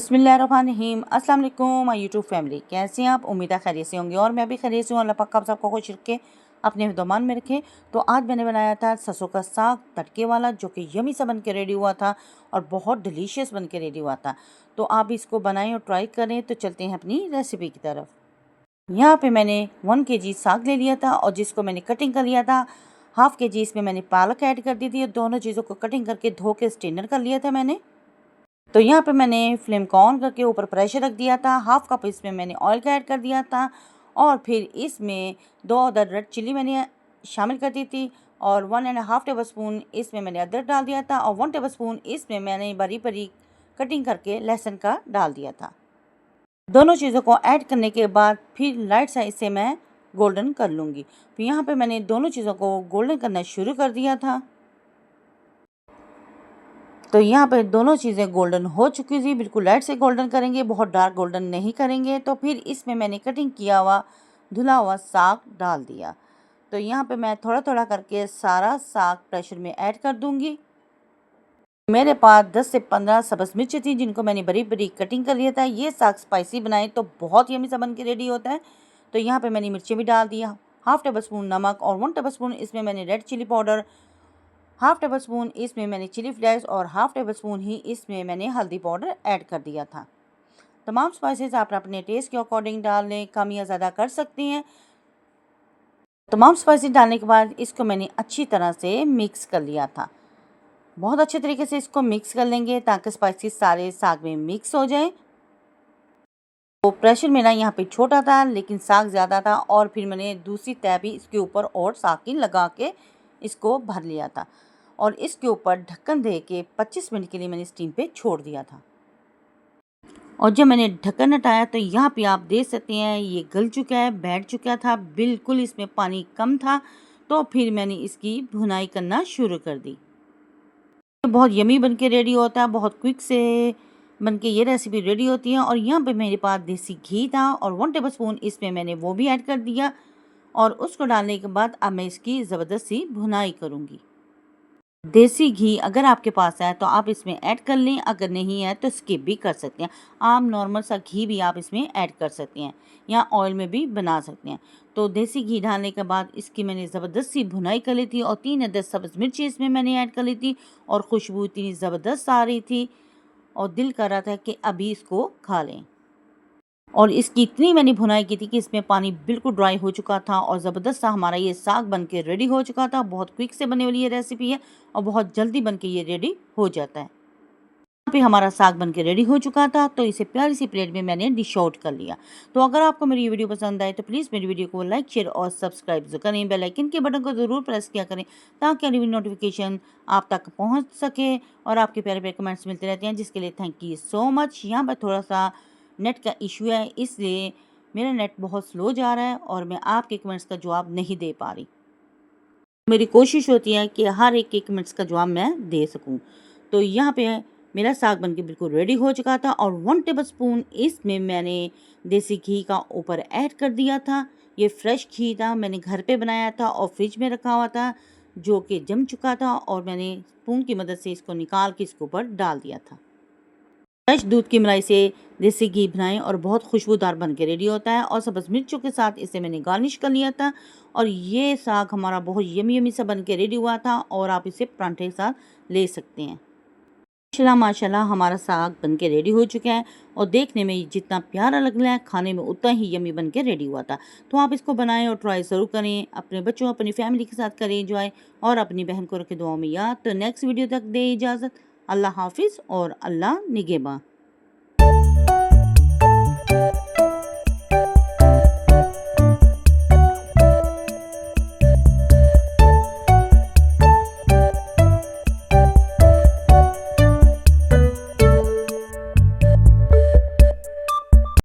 बिस्मिल्लाहिर्रहमानिर्रहीम। अस्सलाम वालेकुम माय यूट्यूब फैमिली, कैसे हैं आप? उम्मीद है खैरियत से होंगे और मैं भी खैरियत से हूँ। अल्लाह पाक आप सबको खुश रखे, अपने हिफ्ज़-ओ-अमान में रखे। तो आज मैंने बनाया था सरसों का साग तड़के वाला, जो कि यमी सा बन के रेडी हुआ था और बहुत डिलीशियस बन के रेडी हुआ था। तो आप इसको बनाएं और ट्राई करें। तो चलते हैं अपनी रेसिपी की तरफ। यहाँ पे मैंने 1 kg साग ले लिया था और जिसको मैंने कटिंग कर लिया था। हाफ़ kg इसमें मैंने पालक ऐड कर दी थी। दोनों चीज़ों को कटिंग करके धो के स्ट्रेनर कर लिया था मैंने। तो यहाँ पे मैंने फ्लेम को ऑन करके ऊपर प्रेशर रख दिया था। हाफ़ कप इसमें मैंने ऑयल का ऐड कर दिया था और फिर इसमें 2 अदद रेड चिली मैंने शामिल कर दी थी और 1.5 टेबल स्पून इसमें मैंने अदरक डाल दिया था और 1 टेबल स्पून इसमें मैंने बारीक बारीक कटिंग करके लहसुन का डाल दिया था। दोनों चीज़ों को ऐड करने के बाद फिर लाइट सा इसे मैं गोल्डन कर लूँगी। तो यहाँ पे मैंने दोनों चीज़ों को गोल्डन करना शुरू कर दिया था। तो यहाँ पे दोनों चीज़ें गोल्डन हो चुकी थी। बिल्कुल लाइट से गोल्डन करेंगे, बहुत डार्क गोल्डन नहीं करेंगे। तो फिर इसमें मैंने कटिंग किया हुआ धुला हुआ साग डाल दिया। तो यहाँ पे मैं थोड़ा थोड़ा करके सारा साग प्रेशर में ऐड कर दूँगी। मेरे पास 10 से 15 सब्ज़ मिर्ची थी जिनको मैंने बारीक बारीक कटिंग कर लिया था। ये साग स्पाइसी बनाए तो बहुत यमी सा बन के रेडी होता है। तो यहाँ पे मैंने मिर्ची भी डाल दिया, हाफ़ टेबल स्पून नमक और 1 टेबल स्पून इसमें मैंने red chilli powder, half tablespoon इसमें मैंने चिली फ्लेक्स और हाफ़ टेबल स्पून ही इसमें मैंने हल्दी पाउडर ऐड कर दिया था। तमाम स्पाइसेस आप अपने टेस्ट के अकॉर्डिंग डाल लें, कम या ज़्यादा कर सकती हैं। तमाम स्पाइसेस डालने के बाद इसको मैंने अच्छी तरह से मिक्स कर लिया था। बहुत अच्छे तरीके से इसको मिक्स कर लेंगे ताकि स्पाइसेस सारे साग में मिक्स हो जाए। तो प्रेशर मेरा यहाँ पे छोटा था लेकिन साग ज़्यादा था और फिर मैंने दूसरी तह भी इसके ऊपर और साग की लगा के इसको भर लिया था और इसके ऊपर ढक्कन दे के 25 मिनट के लिए मैंने स्टीम पे छोड़ दिया था। और जब मैंने ढक्कन हटाया तो यहाँ पे आप देख सकते हैं ये गल चुका है, बैठ चुका था, बिल्कुल इसमें पानी कम था। तो फिर मैंने इसकी भुनाई करना शुरू कर दी। बहुत यमी बन के रेडी होता है, बहुत क्विक से बन के ये रेसिपी रेडी होती है। और यहाँ पे मेरे पास देसी घी था और 1 टेबल स्पून इसमें मैंने वो भी ऐड कर दिया और उसको डालने के बाद अब मैं इसकी ज़बरदस्त सी भुनाई करूँगी। देसी घी अगर आपके पास है तो आप इसमें ऐड कर लें, अगर नहीं है तो स्किप भी कर सकते हैं। आम नॉर्मल सा घी भी आप इसमें ऐड कर सकते हैं या ऑयल में भी बना सकते हैं। तो देसी घी डालने के बाद इसकी मैंने ज़बरदस्त सी भुनाई कर ली थी और 3 अदद सब्ज़ मिर्ची इसमें मैंने ऐड कर ली थी और खुशबू इतनी ज़बरदस्त आ रही थी और दिल कर रहा था कि अभी इसको खा लें। और इसकी इतनी मैंने भुनाई की थी कि इसमें पानी बिल्कुल ड्राई हो चुका था और ज़बरदस्त सा हमारा ये साग बन के रेडी हो चुका था। बहुत क्विक से बनने वाली ये रेसिपी है और बहुत जल्दी बन के ये रेडी हो जाता है। यहाँ पे हमारा साग बन के रेडी हो चुका था तो इसे प्यारी सी प्लेट में मैंने डिश आउट कर लिया। तो अगर आपको मेरी ये वीडियो पसंद आए तो प्लीज़ मेरी वीडियो को लाइक, शेयर और सब्सक्राइब ज़रूर करें। बेल आइकन के बटन को ज़रूर प्रेस किया करें ताकि अगली नोटिफिकेशन आप तक पहुँच सके और आपके प्यारे प्यारे कमेंट्स मिलते रहते हैं, जिसके लिए थैंक यू सो मच। यहाँ पर थोड़ा सा नेट का इशू है, इसलिए मेरा नेट बहुत स्लो जा रहा है और मैं आपके कमेंट्स का जवाब नहीं दे पा रही। मेरी कोशिश होती है कि हर एक के कमेंट्स का जवाब मैं दे सकूं। तो यहाँ पे मेरा साग बनके बिल्कुल रेडी हो चुका था और 1 टेबल स्पून इसमें मैंने देसी घी का ऊपर ऐड कर दिया था। ये फ्रेश घी था, मैंने घर पे बनाया था और फ्रिज में रखा हुआ था, जो कि जम चुका था और मैंने स्पून की मदद से इसको निकाल के इसके ऊपर डाल दिया था। फ्रेश दूध की मलाई से देसी घी बनाएं और बहुत खुशबूदार बन के रेडी होता है। और सब्ज़ मिर्चों के साथ इसे मैंने गार्निश कर लिया था और ये साग हमारा बहुत यमी यमी सा बन के रेडी हुआ था और आप इसे परांठे के साथ ले सकते हैं। माशाल्लाह माशाल्लाह हमारा साग बन के रेडी हो चुका है और देखने में जितना प्यारा लग रहा है, खाने में उतना ही यमी बन के रेडी हुआ था। तो आप इसको बनाएं और ट्राई ज़रूर करें, अपने बच्चों अपनी फैमिली के साथ करें एंजॉय और अपनी बहन को रखें दुआओं में याद। तो नेक्स्ट वीडियो तक दे इजाज़त। अल्लाह हाफिज़ और अल्लाह निगहबान।